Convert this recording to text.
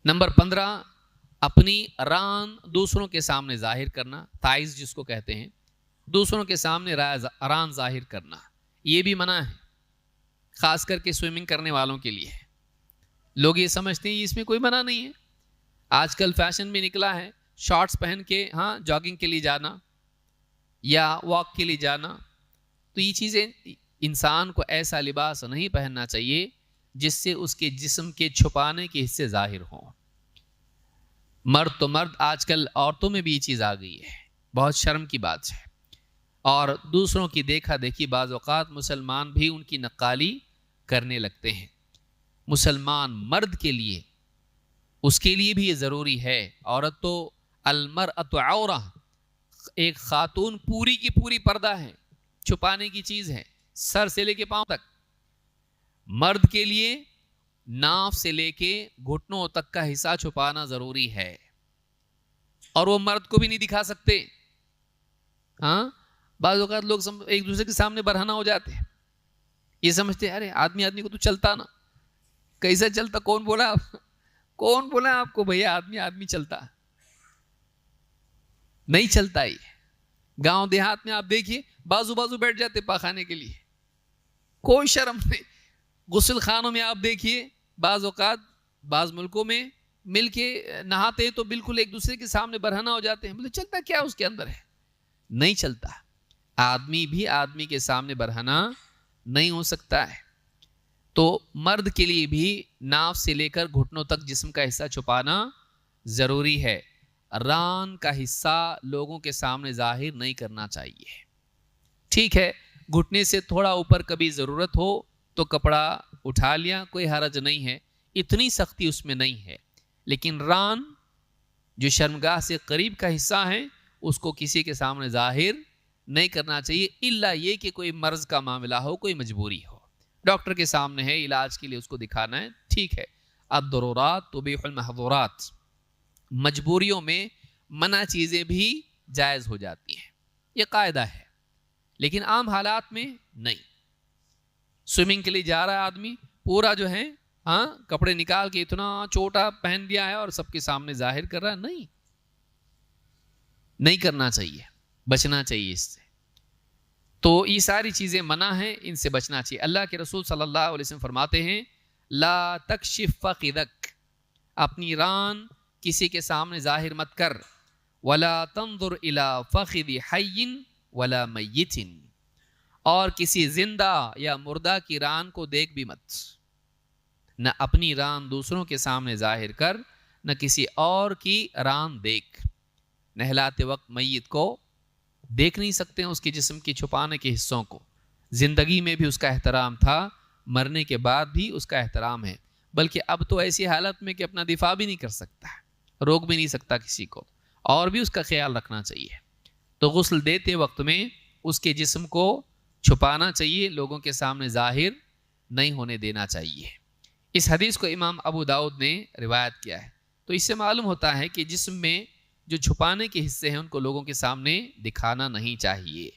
Number 15، اپنی ران دوسروں کے سامنے ظاہر کرنا، تائز جس کو کہتے ہیں، دوسروں کے سامنے ران ظاہر کرنا، یہ بھی منع ہے، خاص کر کے سوئمنگ کرنے والوں کے لیے۔ لوگ یہ سمجھتے ہیں اس میں کوئی منع نہیں ہے، آج کل فیشن بھی نکلا ہے شارٹس پہن کے جاگنگ کے لیے جانا یا واک کے لیے جانا، تو یہ چیزیں انسان کو ایسا لباس نہیں پہننا چاہیے جس سے اس کے جسم کے چھپانے کے حصے ظاہر ہوں۔ مرد تو مرد، آج کل عورتوں میں بھی یہ چیز آ گئی ہے، بہت شرم کی بات ہے، اور دوسروں کی دیکھا دیکھی بعض اوقات مسلمان بھی ان کی نقالی کرنے لگتے ہیں۔ مسلمان مرد کے لیے، اس کے لیے بھی یہ ضروری ہے، عورت تو المرأۃ عورہ، ایک خاتون پوری کی پوری پردہ ہے، چھپانے کی چیز ہے، سر سے لے کے پاؤں تک۔ مرد کے لیے ناف سے لے کے گھٹنوں تک کا حصہ چھپانا ضروری ہے، اور وہ مرد کو بھی نہیں دکھا سکتے۔ بعض اوقات لوگ ایک دوسرے کے سامنے برہنہ ہو جاتے ہیں، یہ سمجھتے ہیں ارے آدمی کو تو چلتا نا، کیسا چلتا، کون بولا آپ کو بھیا آدمی چلتا؟ نہیں چلتا ہی۔ گاؤں دیہات میں آپ دیکھیے بازو بیٹھ جاتے پاخانے کے لیے، کوئی شرم نہیں۔ غسل خانوں میں آپ دیکھیے بعض اوقات بعض ملکوں میں مل کے نہاتے تو بالکل ایک دوسرے کے سامنے برہنہ ہو جاتے ہیں، چلتا کیا اس کے اندر ہے؟ نہیں چلتا۔ آدمی بھی آدمی کے سامنے برہنہ نہیں ہو سکتا ہے۔ تو مرد کے لیے بھی ناف سے لے کر گھٹنوں تک جسم کا حصہ چھپانا ضروری ہے، ران کا حصہ لوگوں کے سامنے ظاہر نہیں کرنا چاہیے۔ ٹھیک ہے، گھٹنے سے تھوڑا اوپر کبھی ضرورت ہو تو کپڑا اٹھا لیا، کوئی حرج نہیں ہے، اتنی سختی اس میں نہیں ہے، لیکن ران جو شرمگاہ سے قریب کا حصہ ہے اس کو کسی کے سامنے ظاہر نہیں کرنا چاہیے، الا یہ کہ کوئی مرض کا معاملہ ہو، کوئی مجبوری ہو، ڈاکٹر کے سامنے ہے، علاج کے لیے اس کو دکھانا ہے، ٹھیک ہے۔ الضرورات تبیح المحظورات، مجبوریوں میں منع چیزیں بھی جائز ہو جاتی ہیں، یہ قاعدہ ہے، لیکن عام حالات میں نہیں۔ سوئمنگ کے لیے جا رہا ہے آدمی، پورا جو ہے کپڑے نکال کے اتنا چھوٹا پہن دیا ہے اور سب کے سامنے ظاہر کر رہا ہے، نہیں کرنا چاہیے، بچنا چاہیے اس سے۔ تو یہ ساری چیزیں منع ہیں، ان سے بچنا چاہیے۔ اللہ کے رسول صلی اللہ علیہ وسلم فرماتے ہیں لا تکشف فخذک، اپنی ران کسی کے سامنے ظاہر مت کر، ولا تنظر الى فخذ حی ولا میت، اور کسی زندہ یا مردہ کی ران کو دیکھ بھی مت۔ نہ اپنی ران دوسروں کے سامنے ظاہر کر، نہ کسی اور کی ران دیکھ۔ نہلاتے وقت میت کو دیکھ نہیں سکتے ہیں، اس کے جسم کی چھپانے کے حصوں کو۔ زندگی میں بھی اس کا احترام تھا، مرنے کے بعد بھی اس کا احترام ہے، بلکہ اب تو ایسی حالت میں کہ اپنا دفاع بھی نہیں کر سکتا، روک بھی نہیں سکتا کسی کو، اور بھی اس کا خیال رکھنا چاہیے۔ تو غسل دیتے وقت میں اس کے جسم کو چھپانا چاہیے، لوگوں کے سامنے ظاہر نہیں ہونے دینا چاہیے۔ اس حدیث کو امام ابو داؤد نے روایت کیا ہے۔ تو اس سے معلوم ہوتا ہے کہ جسم میں جو چھپانے کے حصے ہیں ان کو لوگوں کے سامنے دکھانا نہیں چاہیے۔